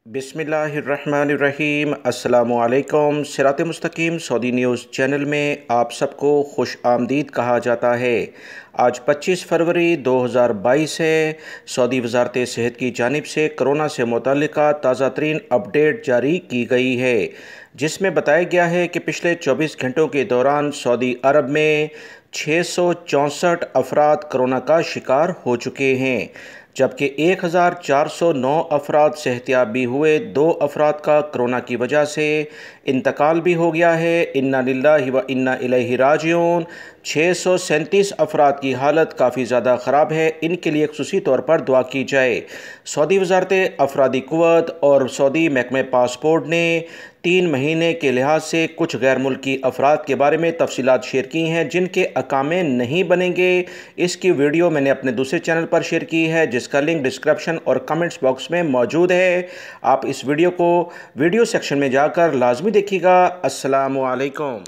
बिस्मिल्लाहिर्रहमानिर्रहीम। अस्सलामुअलैकुम। सिरात मुस्तकीम सऊदी न्यूज़ चैनल में आप सबको खुश आमदीद कहा जाता है। आज 25 फरवरी 2022 है। सऊदी वज़ारत सेहत की जानिब से कोरोना से मुतल्लिक़ा ताज़ा तरीन अपडेट जारी की गई है, जिसमें बताया गया है कि पिछले 24 घंटों के दौरान सऊदी अरब में 664 अफराद कोरोना का शिकार हो चुके हैं, जबकि 1409 अफराद सेहतियाब भी हुए। 2 अफराद का कोरोना की वजह से इंतकाल भी हो गया है। इन्ना लिल्लाहि व इन्ना इलैहि राजिऊन। 637 अफराद की हालत काफ़ी ज़्यादा ख़राब है। इनके लिए ख़ुसूसी तौर पर दुआ की जाए। सऊदी वज़ारत अफरादी क़ुव्वत और सऊदी महकमे पासपोर्ट ने 3 महीने के लिहाज से कुछ गैर मुल्की अफराद के बारे में तफसीलात शेयर की हैं, जिनके अकामे नहीं बनेंगे। इसकी वीडियो मैंने अपने दूसरे चैनल पर शेयर की है, जिसका लिंक डिस्क्रिप्शन और कमेंट्स बॉक्स में मौजूद है। आप इस वीडियो को वीडियो सेक्शन में जाकर लाजमी देखिएगा। अस्सलामु अलैकुम।